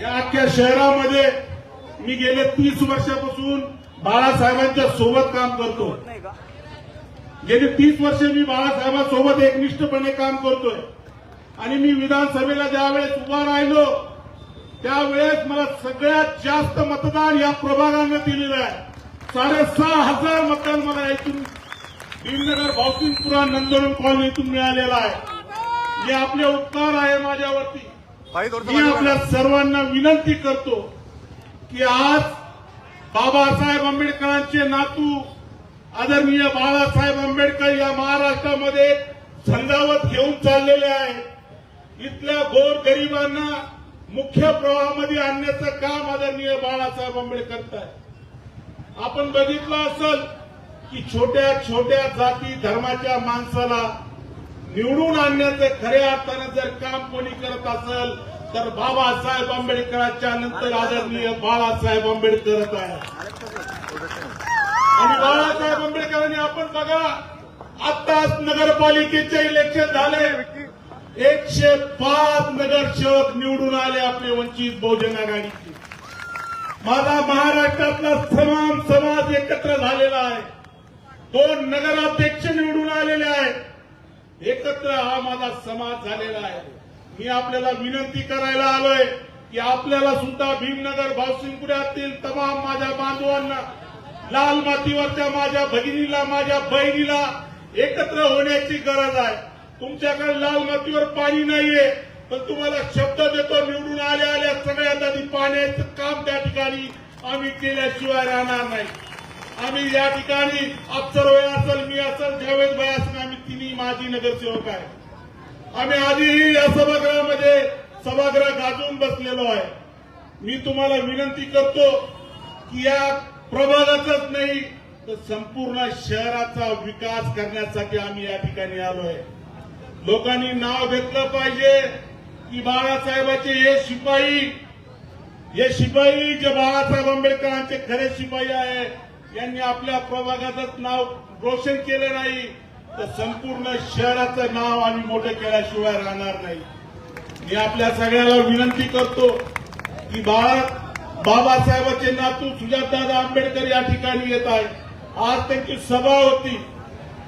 या अख्ख्या शहरामध्ये मी गेले 30 वर्षापासून बाळासाहेबांच्या सोबत काम करतो। गेली 30 वर्षे मी बाळासाहेबांसोबत एकनिष्ठपणे काम करतोय आणि मी विधानसभेला ज्यावेळेस उभा राहिलो त्यावेळेस मला सगळ्यात जास्त मतदान या प्रभागाने दिलेलं आहे। 6,500 मतदान मला इथून भीमनगर भावसिंगपुरा नंदनवन कॉलनीतून मिळालेला आहे। जे आपले उपकार आहे माझ्यावरती मी आपल्या सर्वांना विनंती करतो की आज बाबासाहेब आंबेडकरांचे नातू आदरणीय बाळासाहेब आंबेडकर या महाराष्ट्रामध्ये झंझावत घेऊन चाललेले आहेत। इथल्या गोरगरिबांना मुख्य प्रवाहामध्ये आणण्याचं काम आदरणीय बाळासाहेब आंबेडकर करतायत। आपण बघितलं असेल की छोट्या छोट्या जाती धर्माच्या माणसाला निवडून आणण्याचं खऱ्या अर्थानं जर काम कोणी करत असेल तर बाबासाहेब आंबेडकरांच्या नंतर आदरणीय बाळासाहेब आंबेडकर आहे। आणि बाळासाहेब आंबेडकरांनी आपण बघा आत्ताच नगरपालिकेचे इलेक्शन झाले 105 नगरसेवक निवडून आले आपले वंचित बहुजन आघाडीचे। माझा महाराष्ट्रातला तमाम समाज एकत्र झालेला आहे। 2 नगराध्यक्ष निवडून आलेले आहेत। एकत्र हा माझा समाज झालेला आहे। मी आपल्याला विनंती करायला आलोय की आपल्याला सुद्धा भीमनगर भावसिंगपुऱ्यातील तमाम माझ्या बांधवांना लाल मातीवरच्या माझ्या भगिनीला माझ्या बहिणीला एकत्र होण्याची गरज आहे। तुमच्याकडे लाल मातीवर पाणी नाहीये पण तुम्हाला शब्द देतो निवडून आल्या सगळ्यात आधी पाण्याचं काम त्या ठिकाणी आम्ही केल्याशिवाय राहणार नाही। आम्ही या ठिकाणी अफसर भाई असेल मी असेल जावेद भाई असेल आम्ही तिन्ही माजी नगरसेवक आहे। आम्ही आधीही या सभागृहामध्ये सभागृह गाजवून बसलेलो आहे। मी तुम्हाला विनंती करतो की या प्रभागाचाच नाही तर संपूर्ण शहराचा विकास करण्यासाठी आम्ही या ठिकाणी आलोय। लोकांनी नाव घेतलं पाहिजे की बाळासाहेबांचे हे शिपाई जे बाळासाहेब आंबेडकरांचे खरे शिपाई आहे यांनी आपल्या प्रभागाचं नाव रोशन केलं नाही तर संपूर्ण शहराचं नाव आम्ही मोठं केल्याशिवाय राहणार नाही। मी आपल्या सगळ्याला विनंती करतो की बाबासाहेबांचे नातू सुजातदादा आंबेडकर या ठिकाणी येत आहेत। आज त्यांची सभा होती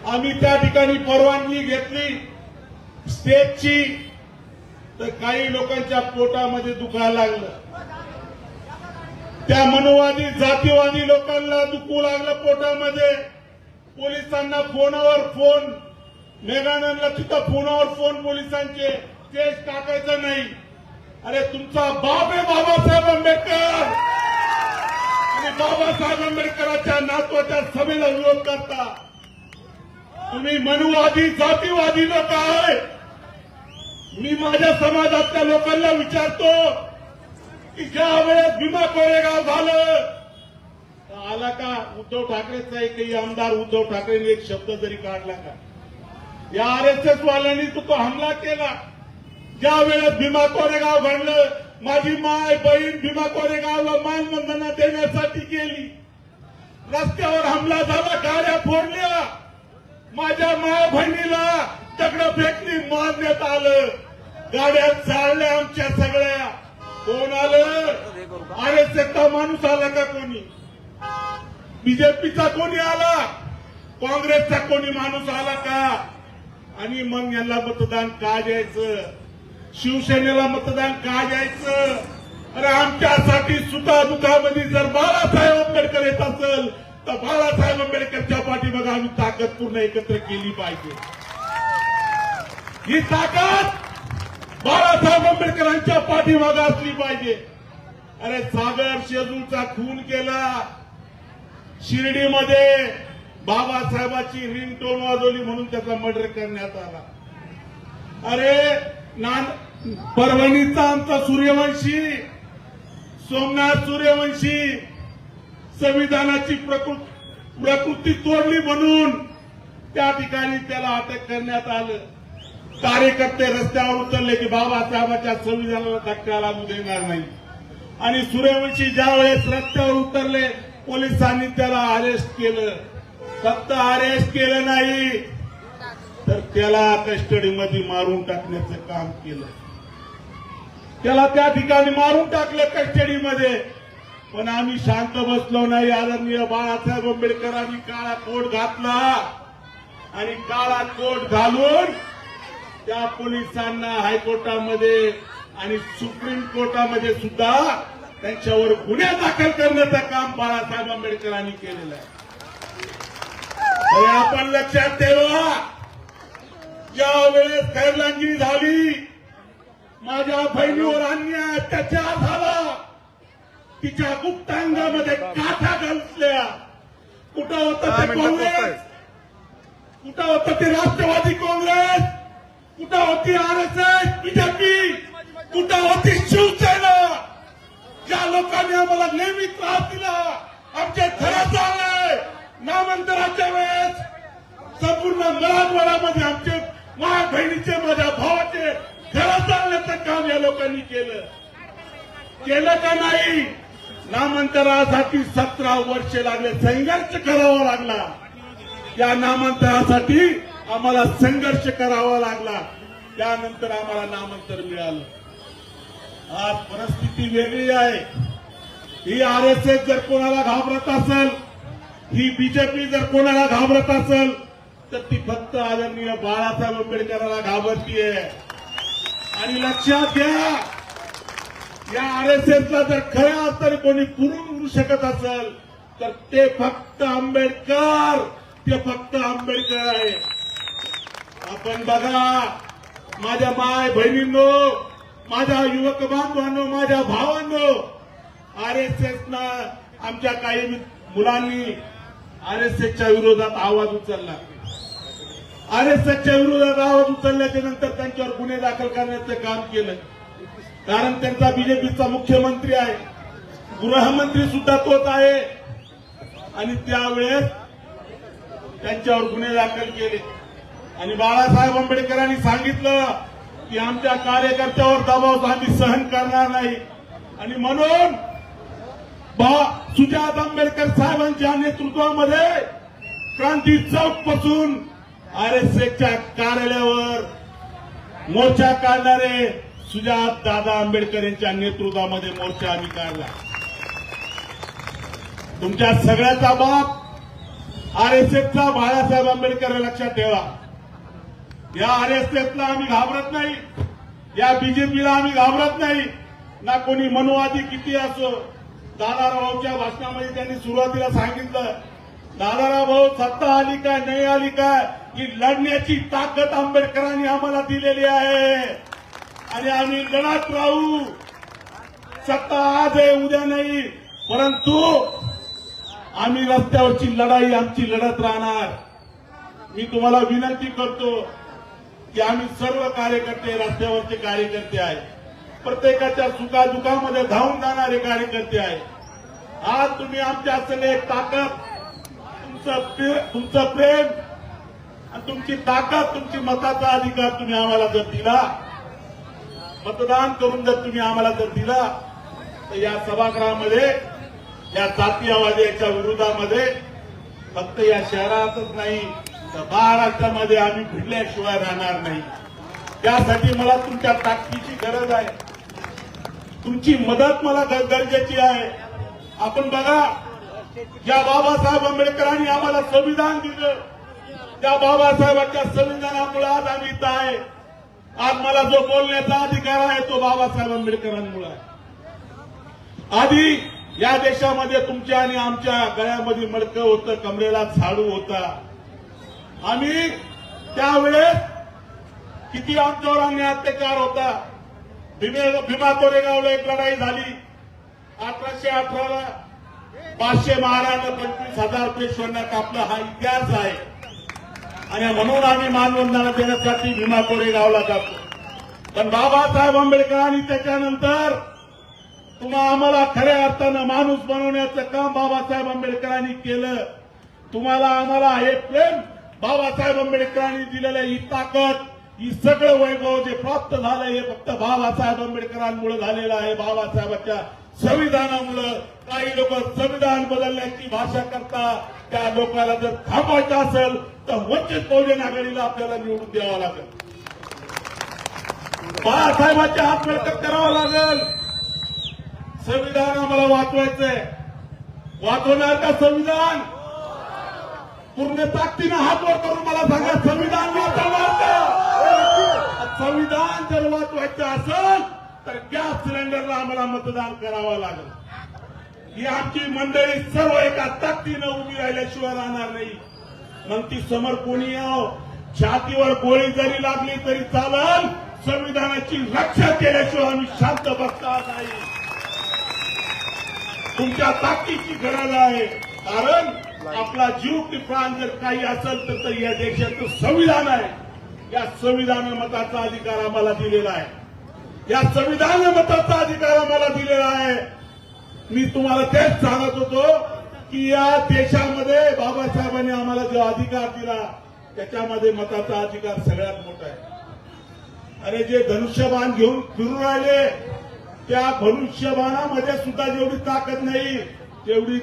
आम्ही त्या ठिकाणी परवानगी घेतली स्टेजची तर काही लोकांच्या पोटामध्ये दुखायला लागलं। त्या मनोवादी जातीवादी लोकांना दुखू लागलं पोटामध्ये। पोलिसांना फोनवर फोन मेघानंदला तिथं फोनवर फोन पोलिसांचे केस टाकायचं नाही। अरे तुमचा बाप आहे बाबासाहेब आंबेडकर आणि बाबासाहेब आंबेडकरांच्या नातवाच्या सभेला विरोध करता तुम्ही मनुवादी जातीवादी लोक आहे। मी माझ्या समाजातल्या लोकांना विचारतो की ज्या वेळेस भीमा कोरेगाव झालं आला का उद्धव ठाकरेचा एकही आमदार उद्धव ठाकरेंनी एक शब्द जरी काढला का? या आरएसएस वाल्यांनी तो हमला केला। ज्या वेळेस भीमा कोरेगाव घडलं माझी माय बहीण भीमा कोरेगावला मानवंदना देण्यासाठी गेली। रस्त्यावर हमला झाला गाड्या फोडल्या माझ्या माय बहिणीला दगड फेकली मारण्यात आलं गाड्या जाळल्या आमच्या सगळ्या। कोण आलं? आरएसएसचा माणूस आला का? कोणी बीजेपीचा कोणी आला? काँग्रेसचा कोणी माणूस आला का? आणि मग यांना मतदान का द्यायचं? शिवसेनेला मतदान का द्यायचं? अरे आमच्यासाठी सुखादुखामध्ये जर बाळासाहेब आंबेडकर येत असेल तर बाळासाहेब आंबेडकरच्या पाठीमागे आम्ही ताकद पूर्ण एकत्र केली पाहिजे। ही ताकद बाळासाहेब आंबेडकरांच्या पाठीमागे असली पाहिजे। अरे सागर शेजूचा खून केला शिर्डीमध्ये बाबासाहेबांची रिंगटोन वाजवली म्हणून त्याचा मर्डर करण्यात आला। अरे परभणीचा आमचा सूर्यवंशी सोमनाथ सूर्यवंशी संविधानाची प्रकृती तोडली म्हणून त्या ठिकाणी त्याला अटक करण्यात आलं। कार्यकर्ते रस्त्यावर उतरले की बाबासाहेबांच्या संविधानाला धक्का लागू देणार नाही आणि सूर्यवंशी ज्या वेळेस रस्त्यावर उतरले पोलिसांनी त्याला अरेस्ट केलं। फक्त अरेस्ट केलं नाही तर त्याला कस्टडीमध्ये मारून टाकण्याचं काम केलं। त्याला त्या ठिकाणी मारून टाकलं कस्टडीमध्ये. पण आम्ही शांत बसलो नाही. आदरणीय बाळासाहेब आंबेडकरांनी काळा कोट घातला आणि काळा कोट घालून त्या पोलिसांना हायकोर्टामध्ये आणि सुप्रीम कोर्टामध्ये सुद्धा त्यांच्यावर गुन्हे दाखल करण्याचं काम बाळासाहेब आंबेडकरांनी केलेलं आहे. तरी आपण लक्षात ठेवा, ज्या वेळेस खैरलांगिरी झाली, माझ्या बहिणीवर अन्याय अत्याचार झाला, तिच्या गुप्तांगामध्ये काठा घालल्या. कुठं होतं ते काँग्रेस, कुठं होतं ते राष्ट्रवादी काँग्रेस, कुठं होती आरएसएस, बीजेपी, कुठं होती शिवसेना. ज्या लोकांनी आम्हाला नेहमी त्रास दिला, आमचे घरात झाले. नामांतराच्या वेळेस संपूर्ण मराठवाड्यामध्ये आमचे माझ्या बहिणीचे, माझ्या भावाचे घरात जाण्याचं काम या लोकांनी केलं का नाही? नामांतरासाठी 17 वर्ष लागले, संघर्ष करावा लागला. या नामांतरासाठी आम्हाला संघर्ष करावा लागला. त्यानंतर आम्हाला नामांतर मिळालं. आज परिस्थिती वेगळी आहे. ही आरएसएस जर कोणाला घाबरत असेल, ही बीजेपी जर कोणाला घाबरत असेल, तर ती फक्त आदरणीय बाळासाहेब आंबेडकरांना घाबरतीये. आणि लक्षात घ्या, या आरएसएसला जर खऱ्या अर्थाने कोणी पुरू शकत असेल, तर ते फक्त आंबेडकर, ते फक्त आंबेडकर आहे. आपण बघा, माझ्या माय बहिणींनो, माझ्या युवक बांधवांनो, माझ्या भावांनो, आरएसएसनं आमच्या काही मुलांनी आरएसएसच्या विरोधात आवाज उचलला. आरएसएसच्या विरोधात आवाज उचलल्याच्या नंतर त्यांच्यावर गुन्हे दाखल करण्याचं काम केलं. कारण त्यांचा बीजेपीचा मुख्यमंत्री आहे, गृहमंत्री सुद्धा तोच आहे. आणि त्यावेळेस त्यांच्यावर गुन्हे दाखल केले. आणि बाळासाहेब आंबेडकरांनी सांगितलं की आमच्या कार्यकर्त्यावर दबाव आम्ही सहन करणार नाही. आणि म्हणून सुजात आंबेडकर साहेबांच्या नेतृत्वामध्ये क्रांती चौक पासून आरएसएसच्या कार्यालयावर मोर्चा काढणारे सुजात दादा आंबेडकर यांच्या नेतृत्वामध्ये मोर्चा आम्ही काढला. तुमच्या सगळ्याचा बाप आरएसएसचा बाळासाहेब आंबेडकर, लक्षात ठेवा. या आरएसएसला आम्ही घाबरत नाही, या बीजेपीला आम्ही घाबरत नाही. ना कोणी मनुवादी किती असो. दादारावच्या भाषणामध्ये त्यांनी सुरुवातीला सांगितलं, दादाराव भाऊ, सत्ता आली काय नाही आली काय, ही लढण्याची ताकद आंबेडकरांनी आम्हाला दिलेली आहे आणि आम्ही लढत राहू. सत्ता आज आहे, उद्या नाही, परंतु आम्ही रस्त्यावरची लढाई आमची लढत राहणार. मी तुम्हाला विनंती करतो की आम्ही सर्व कार्यकर्ते रस्त्यावरचे कार्यकर्ते आहे, प्रत्येकाच्या सुखादुखामध्ये धावून जाणारे कार्यकर्ते आहे. आज तुम्ही आमच्या संग एक ताकद, तुमचं प्रेम आणि तुमची ताकद, तुमची मताचा अधिकार तुम्ही आम्हाला जर दिला, मतदान करून जर तुम्ही आम्हाला जर दिला, तर या सभागृहामध्ये या जातीयवादाच्या विरोधामध्ये फक्त या शहरातच नाही तर महाराष्ट्रामध्ये आम्ही भिडल्याशिवाय राहणार नाही. त्यासाठी मला तुमच्या ताकदीची गरज आहे, तुमची मदत मला गरजेची आहे. आपण बघा, ज्या बाबासाहेब आंबेडकरांनी आम्हाला संविधान दिलं, त्या बाबासाहेबांच्या संविधानामुळे आज आम्ही इथं आहे. आज मला जो बोलण्याचा अधिकार आहे तो बाबासाहेब आंबेडकरांमुळे आहे. आधी या देशामध्ये तुमच्या आणि आमच्या गळ्यामध्ये मडकं होतं, कमरेला झाडू होता. आम्ही त्यावेळेस किती आमच्यावर अन्याय अत्याचार होता. भीमा कोरेगावला एक लढाई झाली 1818ला. 500 महाराज 25,000 पेशव्यांना कापलं, हा इतिहास आहे. आणि म्हणून आम्ही मानवंदना देण्यासाठी भीमा कोरेगावला जातो. पण बाबासाहेब आंबेडकरांनी त्याच्यानंतर आम्हाला खऱ्या अर्थानं माणूस बनवण्याचं काम बाबासाहेब आंबेडकरांनी केलं. तुम्हाला आम्हाला हे प्रेम बाबासाहेब आंबेडकरांनी दिलेलं, ही ताकद, ही सगळं वैभव जे प्राप्त झालं हे फक्त बाबासाहेब आंबेडकरांमुळे झालेलं आहे. बाबासाहेबांच्या संविधानामुळे. काही लोक संविधान बदलण्याची भाषा करतात, त्या लोकांना जर थांबवायचं असेल तर वंचित बहुजन आघाडीला आपल्याला निवडून द्यावं लागेल. बाळासाहेबांचे हात बळकट करावा लागेल. संविधान आम्हाला वाचवायचंय. वाचवणार का संविधान? पूर्ण ताकदीनं हात वर करून मला सांगा, संविधान वाचवणार का? संविधान जर वाचवायचं असेल तर गॅस सिलेंडरला आम्हाला मतदान करावं लागेल. ही आमची मंडळी सर्व एका ताकदीनं उभी राहिल्याशिवाय राहणार नाही. मग ती समोर कोणी याव, छातीवर गोळी जरी लागली तरी चालेल, संविधानाची रक्षा केल्याशिवाय आम्ही शांत बसणार नाही. तुमच्या ताकदीची गरज आहे. कारण आपला जीव की प्राण जर काही असेल तर या देशाचं संविधान आहे. या संविधान मताचा अधिकार आम्हाला दिलेला आहे. या संविधान मताचा अधिकार आम्हाला दिलेला आहे. मी तुम्हाला तेच सांगत होतो की या देशामध्ये बाबासाहेबांनी आम्हाला जो अधिकार दिला त्याच्यामध्ये मताचा अधिकार सगळ्यात मोठा आहे. अरे जे धनुष्यबाण घेऊन फिरून राहिले त्या धनुष्यबाणामध्ये सुद्धा जेवढी ताकद नाही तेवढी